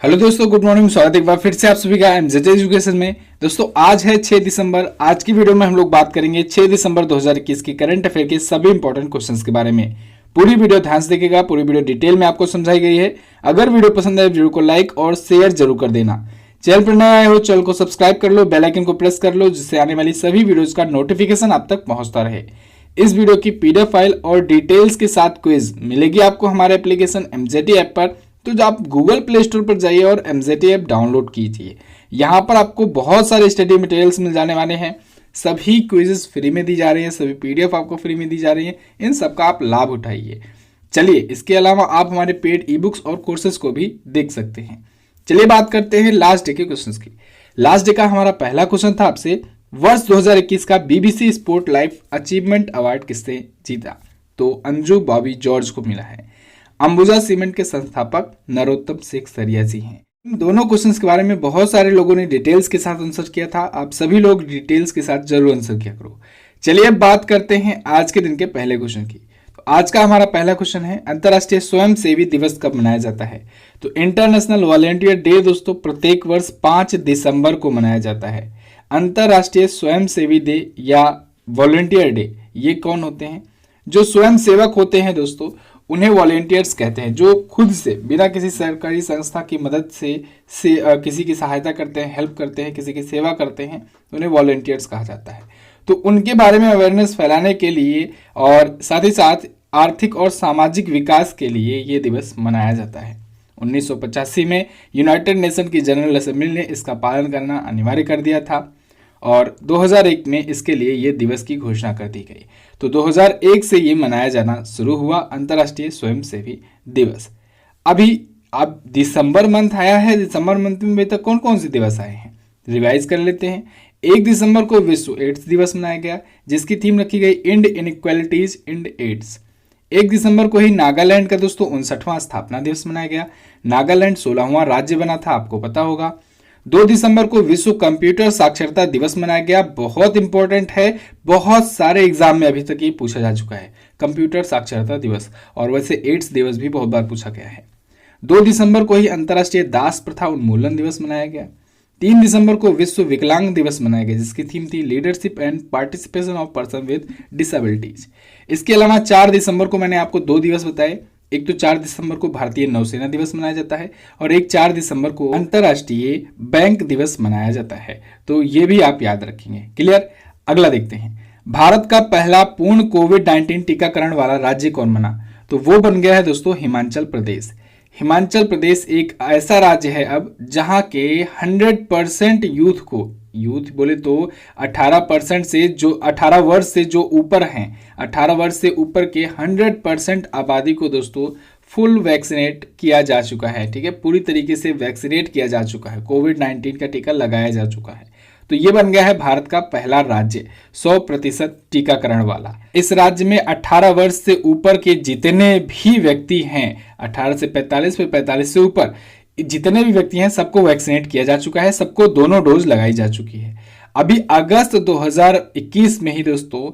Hello दोस्तों, good morning. स्वागत है एक बार फिर से आप सभी का एमजेड एजुकेशन में। दोस्तों आज है 6 दिसंबर। आज की वीडियो में हम लोग बात करेंगे 6 दिसंबर 2021 की करंट अफेयर के सभी इंपॉर्टेंट क्वेश्चंस के बारे में। पूरी वीडियो ध्यान से देखिएगा, पूरी वीडियो डिटेल में आपको समझाई गई है। अगर वीडियो पसंद आए वीडियो को लाइक और शेयर जरूर कर देना। चैनल पर नए आए हो चैनल को सब्सक्राइब कर लो, बेल आइकन को प्रेस कर लो, जिससे आने वाली सभी वीडियोज का नोटिफिकेशन आप तक पहुंचता रहे। इस वीडियो की पीडीएफ फाइल और डिटेल्स के साथ क्विज मिलेगी आपको हमारे एप्लीकेशन एमजेटी ऐप पर। तो जो आप गूगल प्ले स्टोर पर जाइए और एमजेटी ऐप डाउनलोड कीजिए। यहाँ पर आपको बहुत सारे स्टडी मटेरियल्स मिल जाने वाले हैं। सभी क्विजेस फ्री में दी जा रही हैं, सभी पीडीएफ आपको फ्री में दी जा रही हैं। इन सब का आप लाभ उठाइए। चलिए, इसके अलावा आप हमारे पेड ई बुक्स और कोर्सेज को भी देख सकते हैं। चलिए बात करते हैं लास्ट डे के क्वेश्चंस की। लास्ट डे का हमारा पहला क्वेश्चन था आपसे, वर्ष 2021 का BBC sport life achievement award किसने जीता? तो अंजू बॉबी जॉर्ज को मिला है। अंबुजा सीमेंट के संस्थापक नरोत्तम शेख सरिया जी हैं। इन दोनों क्वेश्चंस के बारे में बहुत सारे लोगों ने डिटेल्स के साथ आंसर किया था। आप सभी लोग डिटेल्स के साथ जरूर आंसर किया करो। चलिए अब बात करते हैं आज के दिन के पहले क्वेश्चन की। तो आज का हमारा पहला क्वेश्चन है, अंतर्राष्ट्रीय स्वयंसेवी दिवस कब मनाया जाता है? तो इंटरनेशनल वॉलेंटियर डे दोस्तों प्रत्येक वर्ष 5 दिसंबर को मनाया जाता है। अंतर्राष्ट्रीय स्वयंसेवी डे या वॉलेंटियर डे, ये कौन होते हैं? जो स्वयं सेवक होते हैं दोस्तों, उन्हें वॉलेंटियर्स कहते हैं। जो खुद से बिना किसी सरकारी संस्था की मदद से किसी की सहायता करते हैं, हेल्प करते हैं, किसी की सेवा करते हैं, उन्हें वॉलेंटियर्स कहा जाता है। तो उनके बारे में अवेयरनेस फैलाने के लिए और साथ ही साथ आर्थिक और सामाजिक विकास के लिए ये दिवस मनाया जाता है। 1985 में यूनाइटेड नेशन की जनरल असेंबली ने इसका पालन करना अनिवार्य कर दिया था और 2001 में इसके लिए ये दिवस की घोषणा कर दी गई। तो 2001 से ये मनाया जाना शुरू हुआ, अंतर्राष्ट्रीय स्वयंसेवी दिवस। अभी अब दिसंबर मंथ आया है। दिसंबर मंथ में अभी तक कौन कौन से दिवस आए हैं रिवाइज कर लेते हैं। 1 दिसंबर को विश्व एड्स दिवस मनाया गया, जिसकी थीम रखी गई इंड इनइक्वालिटीज इंड एड्स। 1 दिसंबर को ही नागालैंड का दोस्तों 59वां स्थापना दिवस मनाया गया। नागालैंड 16वां राज्य बना था, आपको पता होगा। 2 दिसंबर को विश्व कंप्यूटर साक्षरता दिवस मनाया गया। बहुत इंपॉर्टेंट है, बहुत सारे एग्जाम में अभी तक ये पूछा जा चुका है, कंप्यूटर साक्षरता दिवस। और वैसे एड्स दिवस भी बहुत बार पूछा गया है। 2 दिसंबर को ही अंतर्राष्ट्रीय दास प्रथा उन्मूलन दिवस मनाया गया। 3 दिसंबर को विश्व विकलांग दिवस मनाया गया, जिसकी थीम थी leadership and participation of person with disabilities. इसके अलावा 4 दिसंबर को मैंने आपको 2 दिवस बताए। एक तो 4 दिसंबर को भारतीय नौसेना दिवस मनाया जाता है और एक 4 दिसंबर को अंतर्राष्ट्रीय बैंक दिवस मनाया जाता है। तो ये भी आप याद रखेंगे। क्लियर? अगला देखते हैं, भारत का पहला पूर्ण कोविड-19 टीकाकरण वाला राज्य कौन बना? तो वो बन गया है दोस्तों हिमाचल प्रदेश। हिमाचल प्रदेश एक ऐसा राज्य है अब जहां के 100% यूथ बोले तो 18% से जो 18 वर्ष से जो ऊपर हैं, 18 वर्ष से ऊपर के 100% आबादी को दोस्तों फुल वैक्सीनेट किया जा चुका है। ठीक है, पूरी तरीके से वैक्सीनेट किया जा चुका है, कोविड-19 का टीका लगाया जा चुका है। तो ये बन गया है भारत का पहला राज्य 100% टीकाकरण वाला। इस राज्य में 18 वर्ष से ऊपर के जितने भी व्यक्ति हैं, 18 से 45 फिर 45 से ऊपर जितने भी व्यक्ति हैं, सबको वैक्सीनेट किया जा चुका है, सबको दोनों डोज लगाई जा चुकी है। अभी अगस्त 2021 में ही दोस्तों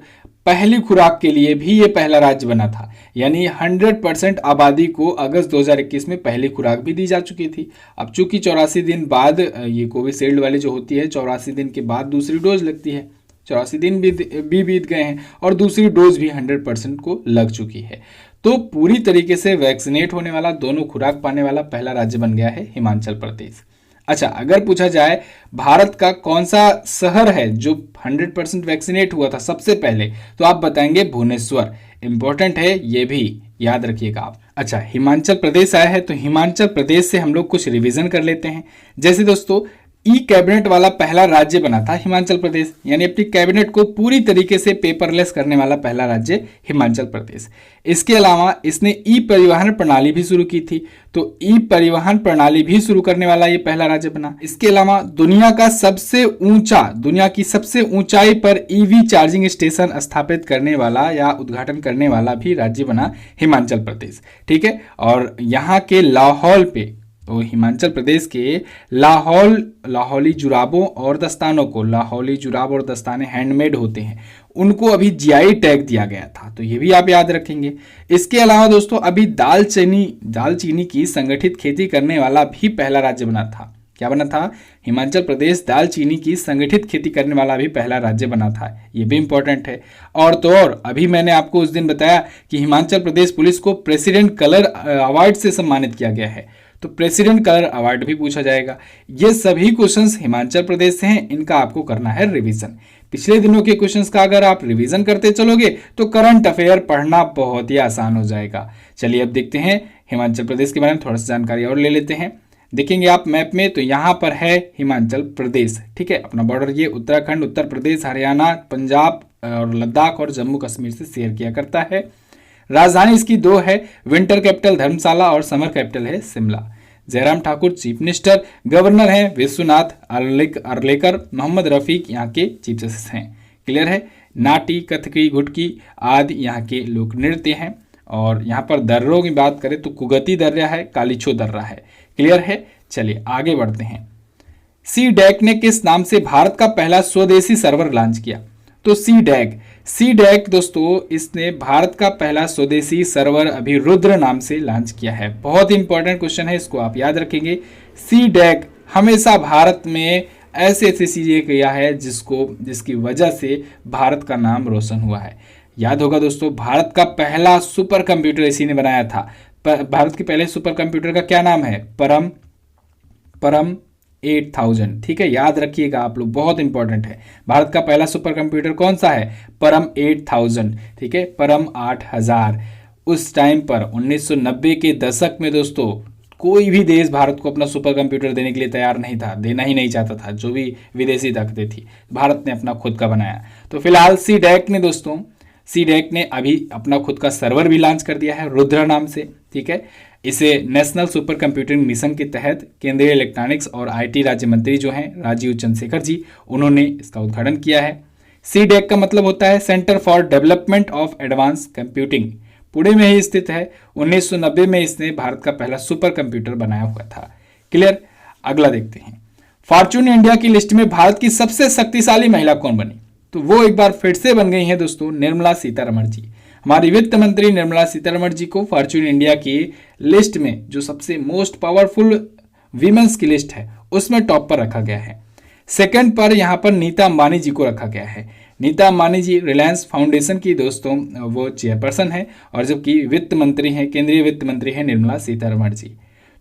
पहली खुराक के लिए भी ये पहला राज्य बना था, यानी 100% आबादी को अगस्त 2021 में पहली खुराक भी दी जा चुकी थी। अब चूंकि 84 दिन बाद ये कोविशील्ड वाली जो होती है, 84 दिन के बाद दूसरी डोज लगती है। 84 दिन भी बीत गए हैं और दूसरी डोज भी 100% को लग चुकी है। तो पूरी तरीके से वैक्सीनेट होने वाला, दोनों खुराक पाने वाला पहला राज्य बन गया है हिमाचल प्रदेश। अच्छा, अगर पूछा जाए भारत का कौन सा शहर है जो 100% वैक्सीनेट हुआ था सबसे पहले, तो आप बताएंगे भुवनेश्वर। इंपॉर्टेंट है, ये भी याद रखिएगा आप। अच्छा, हिमाचल प्रदेश आया है तो हिमाचल प्रदेश से हम लोग कुछ रिवीजन कर लेते हैं। जैसे दोस्तों ई कैबिनेट वाला पहला राज्य बना था हिमाचल प्रदेश, यानी अपनी कैबिनेट को पूरी तरीके से पेपरलेस करने वाला पहला राज्य हिमाचल प्रदेश। इसके अलावा इसने ई परिवहन प्रणाली भी शुरू की थी, तो ई परिवहन प्रणाली भी शुरू करने वाला ये पहला राज्य बना। इसके अलावा दुनिया की सबसे ऊंचाई पर ईवी चार्जिंग स्टेशन स्थापित करने वाला या उद्घाटन करने वाला भी राज्य बना हिमाचल प्रदेश। ठीक है, और यहाँ के लाहौल पे तो हिमाचल प्रदेश के लाहौली जुराबों और दस्तानों को, लाहौली जुराब और दस्ताने हैंडमेड होते हैं, उनको अभी जीआई टैग दिया गया था, तो ये भी आप याद रखेंगे। इसके अलावा दोस्तों अभी दालचीनी की संगठित खेती करने वाला भी पहला राज्य बना था। क्या बना था? हिमाचल प्रदेश दालचीनी की संगठित खेती करने वाला भी पहला राज्य बना था, ये भी इंपॉर्टेंट है। और तो और अभी मैंने आपको उस दिन बताया कि हिमाचल प्रदेश पुलिस को प्रेसिडेंट कलर अवार्ड से सम्मानित किया गया है, तो प्रेसिडेंट कलर अवार्ड भी पूछा जाएगा। ये सभी क्वेश्चंस हिमाचल प्रदेश से हैं, इनका आपको करना है रिवीजन। पिछले दिनों के क्वेश्चंस का अगर आप रिवीजन करते चलोगे तो करंट अफेयर पढ़ना बहुत ही आसान हो जाएगा। चलिए अब देखते हैं हिमाचल प्रदेश के बारे में थोड़ा सा जानकारी और ले लेते हैं। देखेंगे आप मैप में तो यहाँ पर है हिमाचल प्रदेश, ठीक है। अपना बॉर्डर ये उत्तराखंड, उत्तर प्रदेश, हरियाणा, पंजाब और लद्दाख और जम्मू कश्मीर से शेयर किया करता है। राजधानी इसकी दो है, विंटर कैपिटल धर्मशाला और समर कैपिटल है Shimla. Jairam Thakur chief minister, governor हैं विश्वनाथ अर्लेकर, मोहम्मद रफीक यहाँ के चीफ जस्टिस हैं। क्लियर है। नाटी, कथकी, घुटकी आदि यहाँ के लोक नृत्य हैं। और यहाँ पर दर्रों की बात करें तो कुगती दर्रा है, कालीछो दर्रा है। क्लियर है। चलिए आगे बढ़ते हैं। सी डैक ने किस नाम से भारत का पहला स्वदेशी सर्वर लॉन्च किया? तो सी डैक दोस्तों इसने भारत का पहला स्वदेशी सर्वर अभी रुद्र नाम से लॉन्च किया है। बहुत इंपॉर्टेंट क्वेश्चन है, इसको आप याद रखेंगे। सी डैक हमेशा भारत में ऐसी चीजें किया है जिसकी वजह से भारत का नाम रोशन हुआ है। याद होगा दोस्तों, भारत का पहला सुपर कंप्यूटर इसी ने बनाया था। भारत के पहले सुपर कंप्यूटर का क्या नाम है? परम 8000, ठीक है, याद रखिएगा आप लोग, बहुत इंपॉर्टेंट है। भारत का पहला सुपर कंप्यूटर कौन सा है? परम 8000, ठीक है, परम 8000। उस टाइम पर 1990 के दशक में दोस्तों कोई भी देश भारत को अपना सुपर कंप्यूटर देने के लिए तैयार नहीं था, देना ही नहीं चाहता था। जो भी विदेशी ताकतें थी, भारत ने अपना खुद का बनाया। तो फिलहाल सी डैक ने अभी अपना खुद का सर्वर भी लॉन्च कर दिया है रुद्र नाम से, ठीक है। इसे नेशनल सुपर कंप्यूटिंग मिशन के तहत केंद्रीय इलेक्ट्रॉनिक्स और आईटी राज्य मंत्री जो हैं राजीव चंद्रशेखर जी, उन्होंने इसका उद्घाटन किया है। सी डैक का मतलब होता है centre for development of advance computing, Pune में ही स्थित है। 1990 में इसने भारत का पहला सुपर कंप्यूटर बनाया हुआ था। क्लियर। अगला देखते हैं। फॉर्च्यून इंडिया की लिस्ट में भारत की सबसे शक्तिशाली महिला कौन बनी? तो वो एक बार फिर से बन गई हैं दोस्तों, निर्मला सीतारमण जी। हमारी वित्त मंत्री निर्मला सीतारमण जी को फॉर्च्यून इंडिया की लिस्ट में, जो सबसे मोस्ट पावरफुल वीमेंस की लिस्ट है, उसमें टॉप पर रखा गया है। सेकंड पर यहाँ पर नीता अंबानी जी को रखा गया है। नीता अंबानी जी रिलायंस फाउंडेशन की दोस्तों वो चेयरपर्सन है, और जबकि वित्त मंत्री हैं, केंद्रीय वित्त मंत्री हैं निर्मला सीतारमण जी।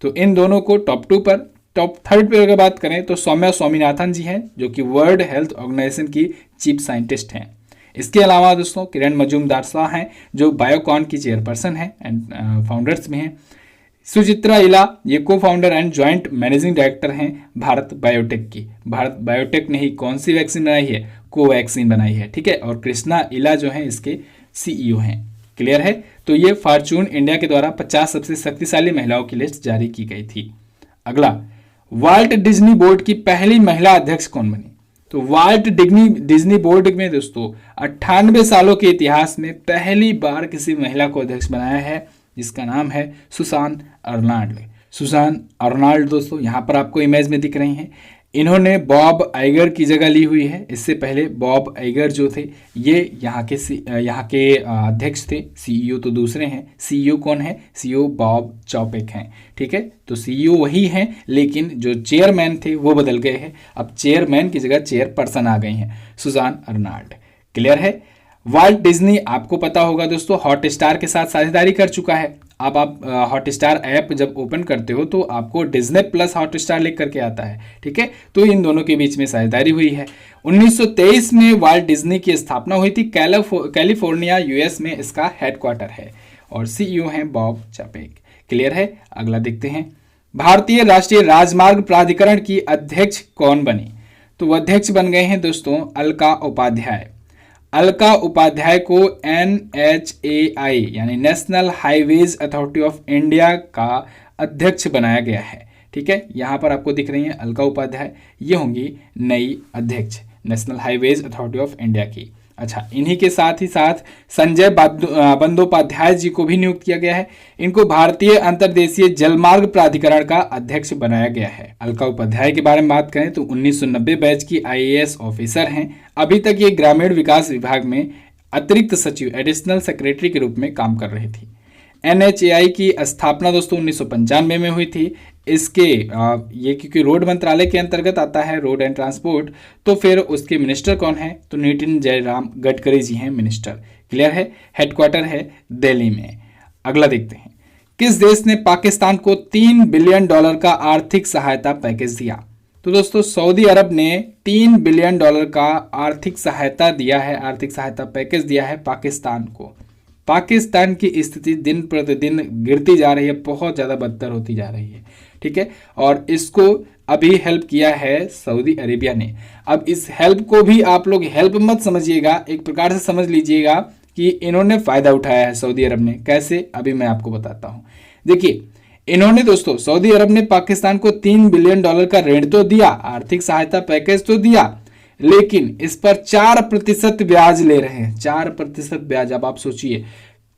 तो इन दोनों को टॉप 2 पर। टॉप 3 पे अगर बात करें तो सौम्या स्वामीनाथन जी हैं, जो कि वर्ल्ड हेल्थ ऑर्गेनाइजेशन की चीफ साइंटिस्ट हैं। इसके अलावा दोस्तों किरण मजूमदार शाह हैं, जो बायोकॉन की चेयरपर्सन हैं एंड फाउंडर्स में हैं। सुचित्रा इला ये को founder and joint managing director हैं भारत बायोटेक की। भारत बायोटेक ने ही कौन सी वैक्सीन बनाई है? कोवैक्सीन बनाई है, ठीक है। और कृष्णा इला जो है इसके सीईओ हैं। क्लियर है। तो ये फॉर्च्यून इंडिया के द्वारा 50 सबसे शक्तिशाली महिलाओं की लिस्ट जारी की गई थी। अगला, वाल्ट डिज्नी बोर्ड की पहली महिला अध्यक्ष कौन बनी? तो वाल्ट डिज्नी बोर्ड में दोस्तों 98 सालों के इतिहास में पहली बार किसी महिला को अध्यक्ष बनाया है, जिसका नाम है सुसान अर्नाल्ड दोस्तों यहाँ पर आपको इमेज में दिख रही हैं। इन्होंने बॉब आइगर की जगह ली हुई है। इससे पहले बॉब आइगर जो थे ये यहाँ के अध्यक्ष थे। सीईओ तो दूसरे हैं। सीईओ कौन है? सीईओ बॉब चॉपेक हैं, ठीक है। तो सीईओ वही हैं, लेकिन जो चेयरमैन थे वो बदल गए हैं। अब चेयरमैन की जगह चेयरपर्सन आ गई हैं, सुसान अर्नाल्ड। क्लियर है। वाल्ट डिज्नी आपको पता होगा दोस्तों हॉटस्टार के साथ साझेदारी कर चुका है। अब आप हॉटस्टार ऐप जब ओपन करते हो तो आपको डिज्नी प्लस हॉटस्टार लिख करके आता है, ठीक है। तो इन दोनों के बीच में साझेदारी हुई है। 1923 में वाल्ट डिज्नी की स्थापना हुई थी। कैलिफोर्निया यूएस में इसका हेडक्वार्टर है और सीईओ हैं बॉब चॉपेक। क्लियर है। अगला देखते हैं। भारतीय राष्ट्रीय राजमार्ग प्राधिकरण की अध्यक्ष कौन बनी? तो अध्यक्ष बन गए हैं दोस्तों अलका उपाध्याय। अलका उपाध्याय को NHAI यानी national highways authority of India का अध्यक्ष बनाया गया है, ठीक है। यहाँ पर आपको दिख रही हैं अलका उपाध्याय, ये होंगी नई अध्यक्ष national highways authority of India की। अच्छा, इन्हीं के साथ ही साथ संजय बंदोपाध्याय जी को भी नियुक्त किया गया है। इनको भारतीय अंतर्देशीय जलमार्ग प्राधिकरण का अध्यक्ष बनाया गया है। अलका उपाध्याय के बारे में बात करें तो 1990 बैच की आईएएस ऑफिसर हैं। अभी तक ये ग्रामीण विकास विभाग में अतिरिक्त सचिव एडिशनल सेक्रेटरी के रूप में काम कर रही थी। NHAI की स्थापना दोस्तों 1995 में हुई थी। इसके ये क्योंकि रोड मंत्रालय के अंतर्गत आता है, रोड एंड ट्रांसपोर्ट, तो फिर उसके मिनिस्टर कौन है, तो नितिन जयराम गडकरी जी हैं मिनिस्टर। क्लियर है। हेडक्वार्टर है दिल्ली में। अगला देखते हैं, किस देश ने पाकिस्तान को $3 बिलियन का आर्थिक सहायता पैकेज दिया। तो दोस्तों सऊदी अरब ने $3 बिलियन का आर्थिक सहायता दिया है, आर्थिक सहायता पैकेज दिया है पाकिस्तान को। पाकिस्तान की स्थिति दिन प्रतिदिन गिरती जा रही है, बहुत ज़्यादा बदतर होती जा रही है। ठीक है, और इसको अभी हेल्प किया है सऊदी अरेबिया ने। अब इस हेल्प को भी आप लोग हेल्प मत समझिएगा, एक प्रकार से समझ लीजिएगा कि इन्होंने फ़ायदा उठाया है सऊदी अरब ने। कैसे, अभी मैं आपको बताता हूँ। देखिए, इन्होंने दोस्तों सऊदी अरब ने पाकिस्तान को $3 बिलियन का ऋण तो दिया, आर्थिक सहायता पैकेज तो दिया, लेकिन इस पर 4% ब्याज ले रहे हैं। 4% ब्याज। अब आप सोचिए,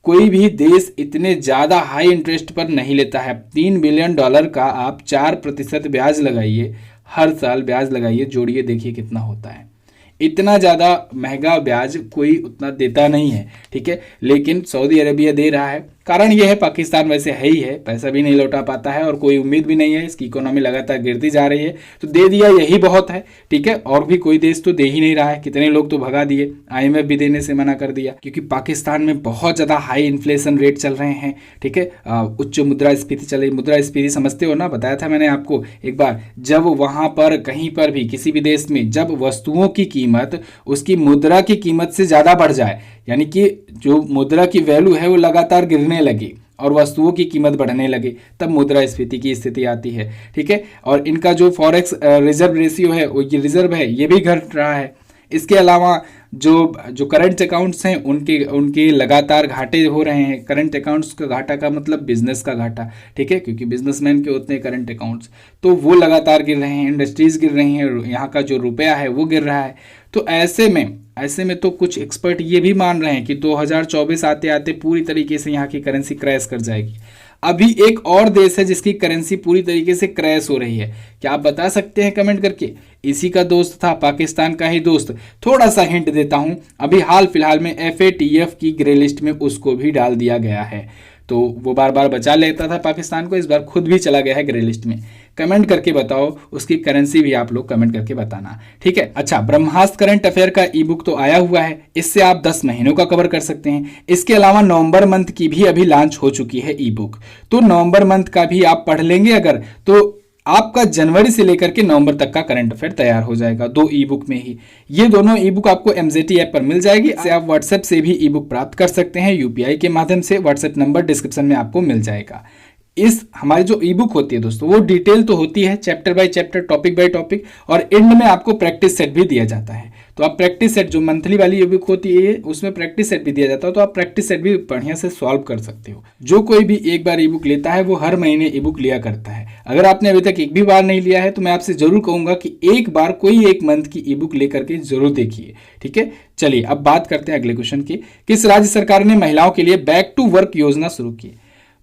कोई भी देश इतने ज्यादा हाई इंटरेस्ट पर नहीं लेता है। $3 बिलियन का आप 4% ब्याज लगाइए, हर साल ब्याज लगाइए, जोड़िए, देखिए कितना होता है। इतना ज़्यादा महंगा ब्याज कोई उतना देता नहीं है। ठीक है, लेकिन सऊदी अरेबिया दे रहा है। कारण यह है, पाकिस्तान वैसे है ही है, पैसा भी नहीं लौटा पाता है और कोई उम्मीद भी नहीं है, इसकी इकोनॉमी लगातार गिरती जा रही है, तो दे दिया, यही बहुत है। ठीक है, और भी कोई देश तो दे ही नहीं रहा है, कितने लोग तो भगा दिए, IMF भी देने से मना कर दिया, क्योंकि पाकिस्तान में बहुत ज़्यादा हाई इन्फ्लेशन रेट चल रहे हैं। ठीक है, उच्च मुद्रास्फीति चल रही। मुद्रास्फीति समझते हो ना, बताया था मैंने आपको एक बार, जब वहाँ पर कहीं पर भी किसी भी देश में जब वस्तुओं की कीमत उसकी मुद्रा की कीमत से ज़्यादा बढ़ जाए, यानी कि जो मुद्रा की वैल्यू है वो लगातार गिरने लगी और वस्तुओं की कीमत बढ़ने लगी, तब मुद्रास्फीति की स्थिति आती है। ठीक है, और इनका जो फॉरेक्स रिजर्व रेशियो है, वो ये रिजर्व है, ये भी घट रहा है। इसके अलावा जो करंट अकाउंट्स हैं उनके लगातार घाटे हो रहे हैं। करंट अकाउंट्स का घाटा का मतलब बिजनेस का घाटा। ठीक है, क्योंकि बिजनेसमैन के होते हैं करंट अकाउंट्स, तो वो लगातार गिर रहे हैं, इंडस्ट्रीज गिर रही हैं, यहाँ का जो रुपया है वो गिर रहा है। तो ऐसे में तो कुछ एक्सपर्ट ये भी मान रहे हैं कि 2024 आते आते पूरी तरीके से यहाँ की करेंसी क्रैश कर जाएगी। अभी एक और देश है जिसकी करेंसी पूरी तरीके से क्रैश हो रही है, क्या आप बता सकते हैं कमेंट करके? इसी का दोस्त था, पाकिस्तान का ही दोस्त। थोड़ा सा हिंट देता हूं, अभी हाल फिलहाल में FATF की ग्रे लिस्ट में उसको भी डाल दिया गया है। तो वो बार बार बचा लेता था पाकिस्तान को, इस बार खुद भी चला गया है ग्रे लिस्ट में। कमेंट करके बताओ, उसकी करेंसी भी आप लोग कमेंट करके बताना। ठीक है, अच्छा, ब्रह्मास्त्र करंट अफेयर का ई बुक तो आया हुआ है, इससे आप 10 महीनों का कवर कर सकते हैं। इसके अलावा नवंबर मंथ की भी अभी लॉन्च हो चुकी है ई बुक, तो नवंबर मंथ का भी आप पढ़ लेंगे अगर, तो आपका जनवरी से लेकर के नवंबर तक का करंट अफेयर तैयार हो जाएगा 2 ई बुक में ही। ये दोनों ई बुक आपको MZT ऐप पर मिल जाएगी। आप व्हाट्सएप से भी ई बुक प्राप्त कर सकते हैं, UPI के माध्यम से। व्हाट्सएप नंबर डिस्क्रिप्शन में आपको मिल जाएगा। इस हमारी जो ई बुक होती है दोस्तों, वो डिटेल तो होती है, chapter by chapter, topic by topic, और एंड में आपको प्रैक्टिस सेट भी दिया जाता है। तो आप प्रैक्टिस सेट, जो मंथली वाली ई बुक होती है उसमें प्रैक्टिस सेट भी दिया जाता है, तो आप प्रैक्टिस सेट भी बढ़िया से सॉल्व कर सकते हो। जो कोई भी एक बार ई बुक लेता है वो हर महीने ई बुक लिया करता है। अगर आपने अभी तक एक भी बार नहीं लिया है तो मैं आपसे जरूर कहूंगा कि एक बार कोई एक मंथ की ई बुक लेकर के जरूर देखिए। ठीक है, चलिए अब बात करते हैं अगले क्वेश्चन की। किस राज्य सरकार ने महिलाओं के लिए बैक टू वर्क योजना शुरू की?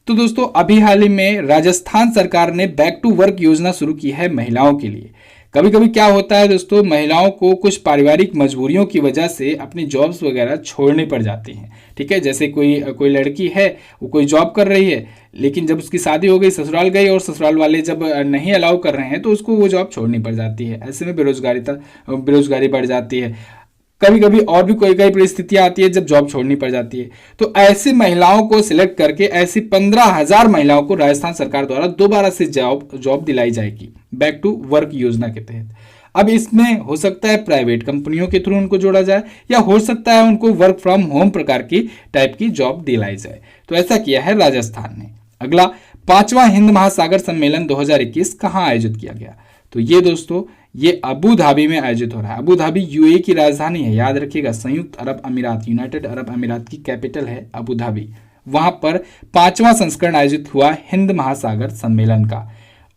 तो दोस्तों अभी हाल ही में राजस्थान सरकार ने बैक टू वर्क योजना शुरू की है महिलाओं के लिए। कभी कभी क्या होता है दोस्तों, महिलाओं को कुछ पारिवारिक मजबूरियों की वजह से अपनी जॉब्स वगैरह छोड़नी पड़ जाती हैं। ठीक है, जैसे कोई लड़की है, वो कोई जॉब कर रही है, लेकिन जब उसकी शादी हो गई, ससुराल गई, और ससुराल वाले जब नहीं अलाउ कर रहे हैं तो उसको वो जॉब छोड़नी पड़ जाती है। ऐसे में बेरोजगारी बढ़ जाती है। कभी कभी और भी कोई परिस्थितियां आती है जब जॉब छोड़नी पड़ जाती है। तो ऐसी महिलाओं को सिलेक्ट करके ऐसी 15,000 महिलाओं को राजस्थान सरकार द्वारा दोबारा से जॉब दिलाई जाएगी बैक टू वर्क योजना के तहत। अब इसमें हो सकता है प्राइवेट कंपनियों के थ्रू उनको जोड़ा जाए, या हो सकता है उनको वर्क फ्रॉम होम प्रकार की टाइप की जॉब दिलाई जाए। तो ऐसा किया है राजस्थान ने। अगला, 5वां हिंद महासागर सम्मेलन 2021 कहाँ आयोजित किया गया? तो ये दोस्तों ये अबू धाबी में आयोजित हो रहा है। अबू धाबी UAE की राजधानी है, याद रखिएगा, संयुक्त अरब अमीरात, यूनाइटेड अरब अमीरात की कैपिटल है अबू धाबी। वहां पर 5वां संस्करण आयोजित हुआ हिंद महासागर सम्मेलन का।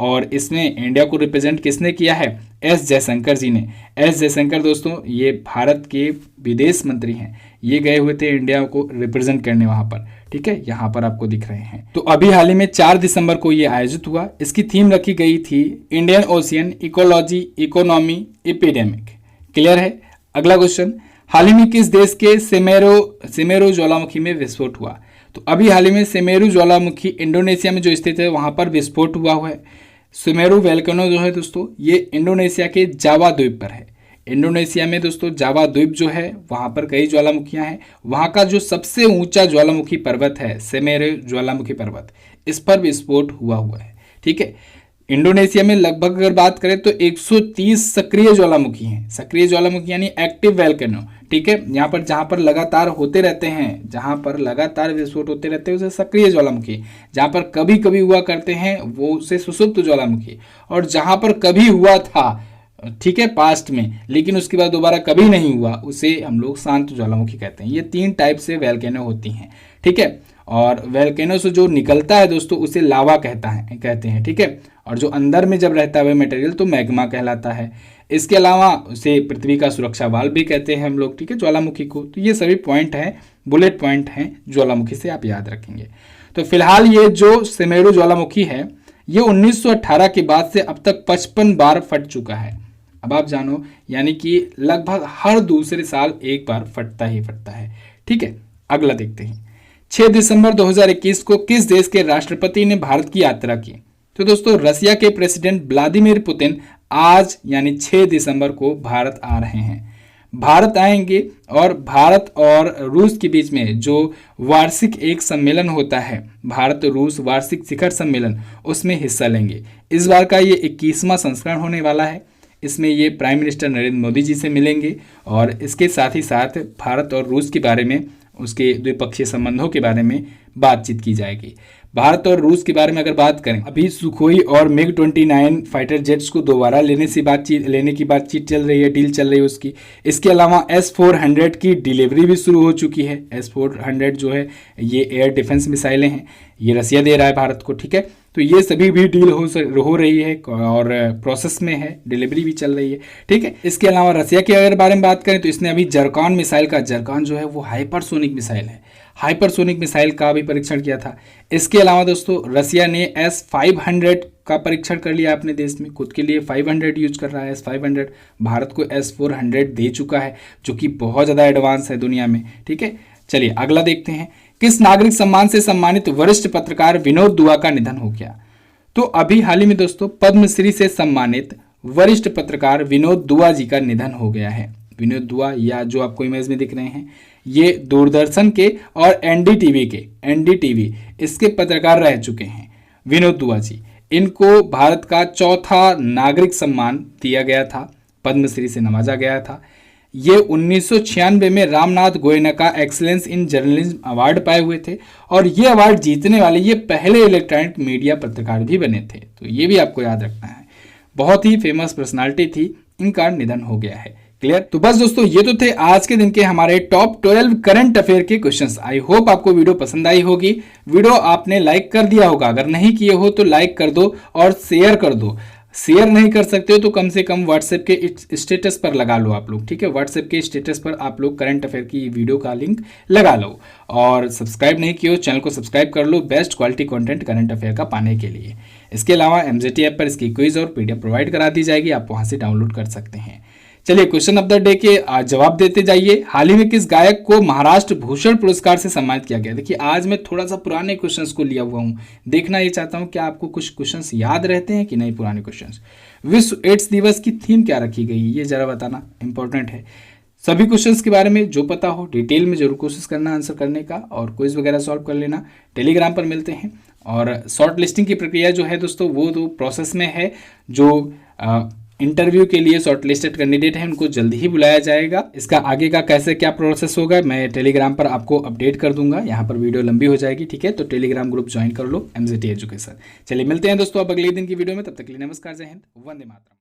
और इसमें इंडिया को रिप्रेजेंट किसने किया है? एस जयशंकर जी ने। एस जयशंकर दोस्तों ये भारत के विदेश मंत्री हैं, ये गए हुए थे इंडिया को रिप्रेजेंट करने वहां पर, ठीक है, यहाँ पर आपको दिख रहे हैं। तो अभी हाल ही में 4 दिसंबर को ये आयोजित हुआ। इसकी थीम रखी गई थी Indian ocean ecology economy epidemic. Clear है? अगला क्वेश्चन, हाल ही में किस देश के सेमेरो ज्वालामुखी में विस्फोट हुआ? तो अभी हाल ही में सेमेरू ज्वालामुखी इंडोनेशिया में जो स्थित है वहां पर विस्फोट हुआ है। सेमेरू वोल्केनो जो है दोस्तों ये इंडोनेशिया के जावा द्वीप पर है। इंडोनेशिया में दोस्तों जावा द्वीप जो है वहां पर कई ज्वालामुखियां हैं। वहां का जो सबसे ऊंचा ज्वालामुखी पर्वत है सेमेरू ज्वालामुखी पर्वत, इस पर विस्फोट हुआ है, ठीक है। इंडोनेशिया में लगभग अगर बात करें तो 130 सक्रिय ज्वालामुखी हैं। सक्रिय ज्वालामुखी यानी एक्टिव वोल्केनो, ठीक है। यहाँ पर जहां पर लगातार होते रहते हैं, जहां पर लगातार विस्फोट होते रहते हैं उसे सक्रिय ज्वालामुखी, जहां पर कभी कभी हुआ करते हैं वो उसे सुसुप्त ज्वालामुखी, और जहां पर कभी हुआ था, ठीक है, पास्ट में, लेकिन उसके बाद दोबारा कभी नहीं हुआ, उसे हम लोग शांत ज्वालामुखी कहते हैं। ये 3 टाइप से वोल्केनो होती हैं, ठीक है। और वोल्केनो से जो निकलता है दोस्तों उसे लावा कहते हैं, ठीक है। और जो अंदर में जब रहता है वह मटेरियल तो मैग्मा कहलाता है। इसके अलावा उसे पृथ्वी का सुरक्षा वाल्व भी कहते हैं हम लोग, ठीक है, ज्वालामुखी को। तो ये सभी पॉइंट हैं, बुलेट पॉइंट हैं ज्वालामुखी से, आप याद रखेंगे। तो फिलहाल ये जो सेमेरू ज्वालामुखी है ये 1918 के बाद से अब तक 55 बार फट चुका है। अब आप जानो, यानी कि लगभग हर दूसरे साल एक बार फटता है, ठीक है। अगला देखते हैं, 6 दिसंबर 2021 को किस देश के राष्ट्रपति ने भारत की यात्रा की? तो दोस्तों रसिया के प्रेसिडेंट व्लादिमीर पुतिन आज यानी 6 दिसंबर को भारत आ रहे हैं। भारत आएंगे और भारत और रूस के बीच में जो वार्षिक एक सम्मेलन होता है, भारत रूस वार्षिक शिखर सम्मेलन, उसमें हिस्सा लेंगे। इस बार का ये 21वां संस्करण होने वाला है। इसमें ये प्राइम मिनिस्टर नरेंद्र मोदी जी से मिलेंगे और इसके साथ ही साथ भारत और रूस के बारे में, उसके द्विपक्षीय संबंधों के बारे में बातचीत की जाएगी। भारत और रूस के बारे में अगर बात करें, अभी सुखोई और मिग 29 फाइटर जेट्स को दोबारा लेने की बातचीत चल रही है, डील चल रही है उसकी। इसके अलावा S-400 की डिलीवरी भी शुरू हो चुकी है। S-400 जो है ये एयर डिफेंस मिसाइलें हैं, ये रसिया दे रहा है भारत को, ठीक है। तो ये सभी भी डील हो रही है और प्रोसेस में है, डिलीवरी भी चल रही है, ठीक है। इसके अलावा रसिया के अगर बारे में बात करें तो इसने अभी जरकान मिसाइल का, जरकान जो है वो हाइपरसोनिक मिसाइल है, हाइपरसोनिक मिसाइल का भी परीक्षण किया था। इसके अलावा दोस्तों रसिया ने S-500 का परीक्षण कर लिया अपने देश में, खुद के लिए 500 यूज कर रहा है S-500। भारत को S-400 दे चुका है जो कि बहुत ज़्यादा एडवांस है दुनिया में, ठीक है। चलिए अगला देखते हैं, किस नागरिक सम्मान से सम्मानित वरिष्ठ पत्रकार विनोद दुआ का निधन हो गया? तो अभी हाल ही में दोस्तों पद्मश्री से सम्मानित वरिष्ठ पत्रकार विनोद दुआ जी का निधन हो गया है। विनोद दुआ, या जो आपको इमेज में दिख रहे हैं, ये दूरदर्शन के और एनडीटीवी इसके पत्रकार रह चुके हैं विनोद दुआ जी। इनको भारत का 4था नागरिक सम्मान दिया गया था, पद्मश्री से नवाजा गया था। ये 1996 में Ramnath Goenka excellence in journalism award पाए हुए थे और ये अवार्ड जीतने वाले ये पहले इलेक्ट्रॉनिक मीडिया पत्रकार भी बने थे। तो ये भी आपको याद रखना है, बहुत ही फेमस पर्सनालिटी थी, इनका निधन हो गया है। क्लियर? तो बस दोस्तों ये तो थे आज के दिन के हमारे टॉप 12 करंट अफेयर के क्वेश्चंस। आई होप आपको वीडियो पसंद आई होगी। वीडियो आपने लाइक कर दिया होगा, अगर नहीं किए हो तो लाइक कर दो और शेयर कर दो। शेयर नहीं कर सकते हो तो कम से कम व्हाट्सएप के स्टेटस पर लगा लो आप लोग, ठीक है। व्हाट्सएप के स्टेटस पर आप लोग करंट अफेयर की वीडियो का लिंक लगा लो। और सब्सक्राइब नहीं किए हो चैनल को सब्सक्राइब कर लो best quality content current affair का पाने के लिए। इसके अलावा MJT ऐप पर इसकी क्विज और PDF प्रोवाइड करा दी जाएगी, आप वहां से डाउनलोड कर सकते हैं। चलिए क्वेश्चन ऑफ द डे के जवाब देते जाइए। हाल ही में किस गायक को महाराष्ट्र भूषण पुरस्कार से सम्मानित किया गया? देखिए आज मैं थोड़ा सा पुराने क्वेश्चंस को लिया हुआ हूँ, देखना ये चाहता हूँ कि आपको कुछ क्वेश्चंस याद रहते हैं कि नहीं पुराने क्वेश्चंस। विश्व एड्स दिवस की थीम क्या रखी गई ये जरा बताना, इंपॉर्टेंट है। सभी क्वेश्चंस के बारे में जो पता हो डिटेल में जरूर कोशिश करना आंसर करने का, और क्विज वगैरह सॉल्व कर लेना। टेलीग्राम पर मिलते हैं। और शॉर्ट लिस्टिंग की प्रक्रिया जो है दोस्तों वो तो प्रोसेस में है। जो इंटरव्यू के लिए शॉर्ट लिस्टेड कैंडिडेट हैं उनको जल्दी ही बुलाया जाएगा। इसका आगे का कैसे क्या प्रोसेस होगा मैं टेलीग्राम पर आपको अपडेट कर दूंगा, यहाँ पर वीडियो लंबी हो जाएगी, ठीक है। तो टेलीग्राम ग्रुप ज्वाइन कर लो MJT एजुकेशन। चलिए मिलते हैं दोस्तों अब अगले दिन की वीडियो में, तब तक के लिए नमस्कार, जय हिंद, वंदे मातरम।